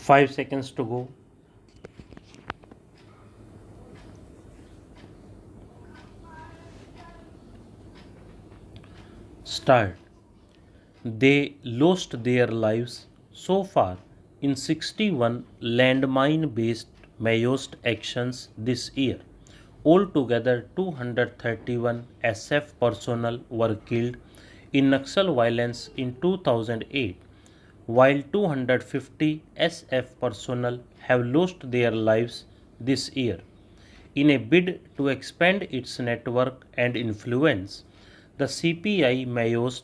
5 seconds to go. Start. They lost their lives so far in 61 landmine based Mayoist actions this year. Altogether, 231 SF personnel were killed in Naxal violence in 2008, while 250 SF personnel have lost their lives this year. In a bid to expand its network and influence, the CPI Mayoist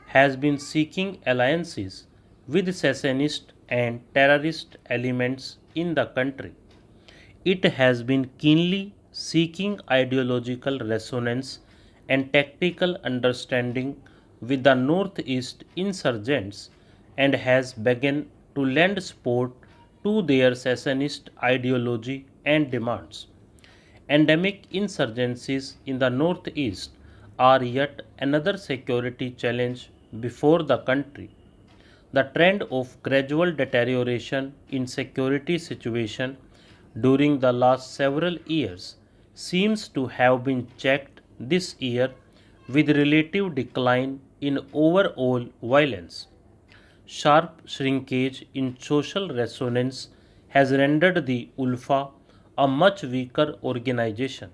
has been seeking alliances with secessionist and terrorist elements in the country. It has been keenly seeking ideological resonance and tactical understanding with the Northeast insurgents and has begun to lend support to their secessionist ideology and demands. Endemic insurgencies in the Northeast are yet another security challenge before the country. The trend of gradual deterioration in security situation during the last several years seems to have been checked this year with relative decline in overall violence. Sharp shrinkage in social resonance has rendered the ULFA a much weaker organization.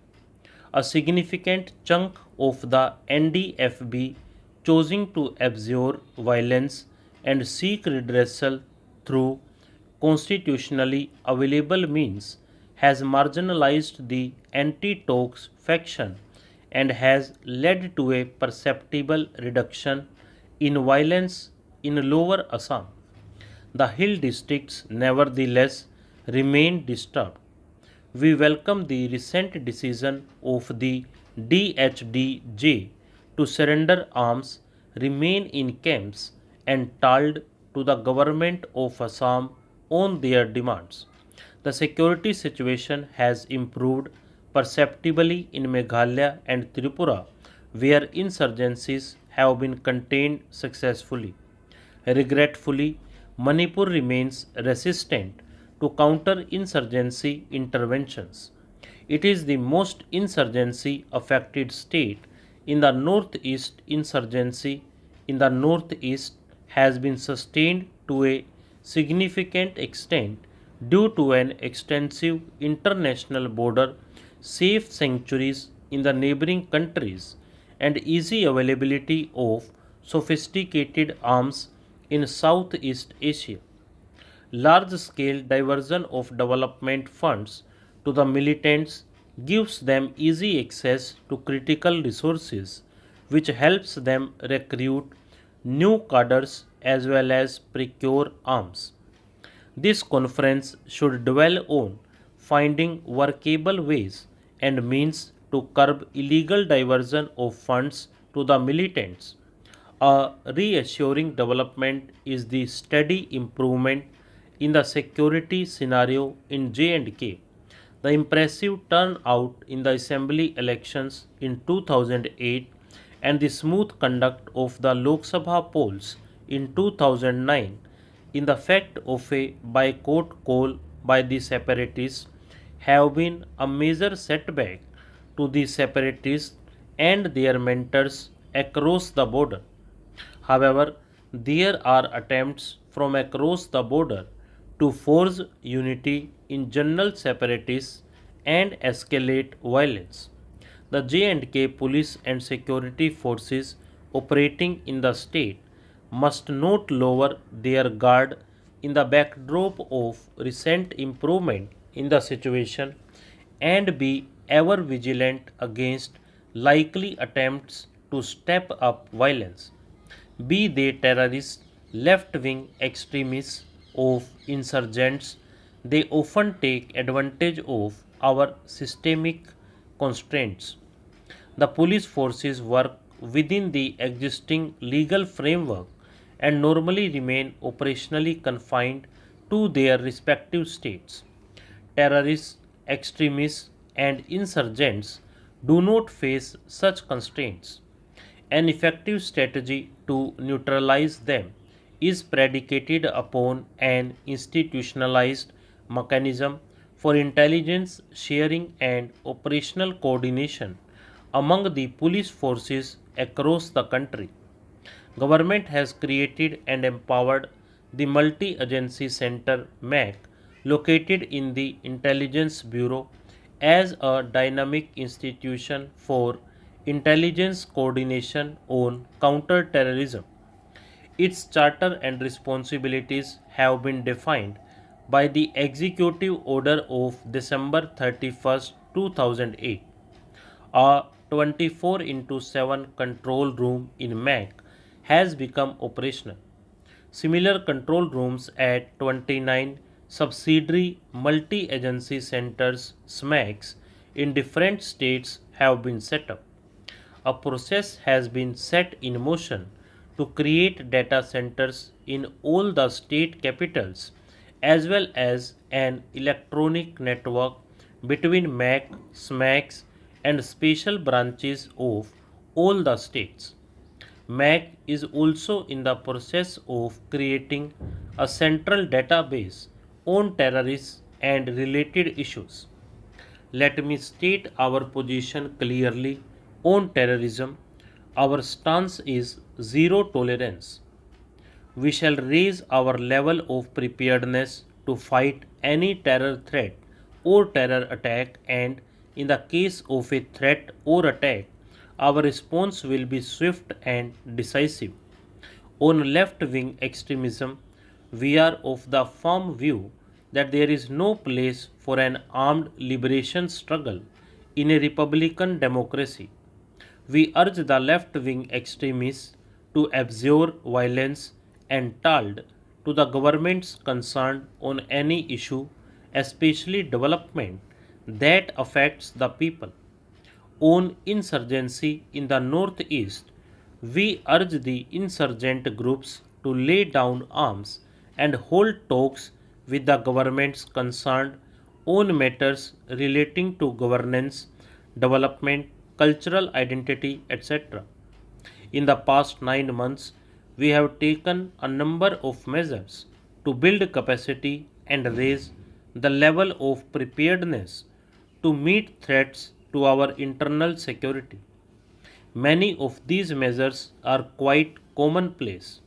A significant chunk of the NDFB choosing to absorb violence and seek redressal through constitutionally available means has marginalized the anti-Toks faction and has led to a perceptible reduction in violence in Lower Assam. The hill districts nevertheless remain disturbed. We welcome the recent decision of the DHDJ to surrender arms, remain in camps, and told to the government of Assam on their demands. The security situation has improved perceptibly in Meghalaya and Tripura, where insurgencies have been contained successfully. Regretfully, Manipur remains resistant to counter-insurgency interventions. It is the most insurgency-affected state in the northeast. Insurgency in the northeast has been sustained to a significant extent due to an extensive international border, safe sanctuaries in the neighboring countries, and easy availability of sophisticated arms in Southeast Asia. Large scale diversion of development funds to the militants gives them easy access to critical resources, which helps them recruit new cadres as well as procure arms. This conference should dwell on finding workable ways and means to curb illegal diversion of funds to the militants. A reassuring development is the steady improvement in the security scenario in J&K. The impressive turnout in the assembly elections in 2008 and the smooth conduct of the Lok Sabha polls in 2009 in the fact of a boycott call by the separatists have been a major setback to the separatists and their mentors across the border. However, there are attempts from across the border to force unity in general separatists and escalate violence. The J&K police and security forces operating in the state must not lower their guard in the backdrop of recent improvement in the situation and be ever vigilant against likely attempts to step up violence, be they terrorists, left wing extremists, of insurgents. They often take advantage of our systemic constraints. The police forces work within the existing legal framework and normally remain operationally confined to their respective states. Terrorists, extremists, and insurgents do not face such constraints. An effective strategy to neutralize them is predicated upon an institutionalized mechanism for intelligence sharing and operational coordination among the police forces across the country. Government has created and empowered the Multi-Agency Center MAC located in the Intelligence Bureau as a dynamic institution for intelligence coordination on counter-terrorism. Its charter and responsibilities have been defined by the Executive Order of December 31st, 2008. A 24 into 7 control room in MAC has become operational. Similar control rooms at 29 subsidiary multi-agency centers SMACs in different states have been set up. A process has been set in motion to create data centers in all the state capitals as well as an electronic network between MAC, SMACs and special branches of all the states. MAC is also in the process of creating a central database on terrorists and related issues. Let me state our position clearly on terrorism. Our stance is zero tolerance. We shall raise our level of preparedness to fight any terror threat or terror attack, and in the case of a threat or attack, our response will be swift and decisive. On left-wing extremism, we are of the firm view that there is no place for an armed liberation struggle in a republican democracy. We urge the left-wing extremists to abjure violence and told to the governments concerned on any issue, especially development that affects the people. On insurgency in the northeast, we urge the insurgent groups to lay down arms and hold talks with the governments concerned on matters relating to governance, development, cultural identity, etc. In the past 9 months, we have taken a number of measures to build capacity and raise the level of preparedness to meet threats to our internal security. Many of these measures are quite commonplace.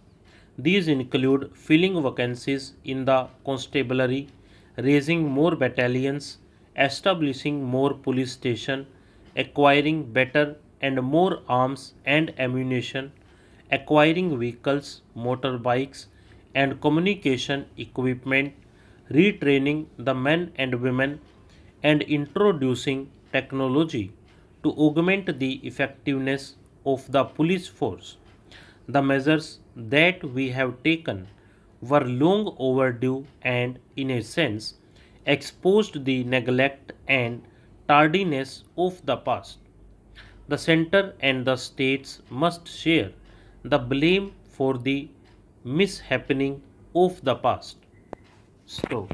These include filling vacancies in the constabulary, raising more battalions, establishing more police stations, acquiring better and more arms and ammunition, acquiring vehicles, motorbikes, and communication equipment, retraining the men and women, and introducing technology to augment the effectiveness of the police force. The measures that we have taken were long overdue and, in a sense, exposed the neglect and tardiness of the past. The center and the states must share the blame for the mishappening of the past. Stop.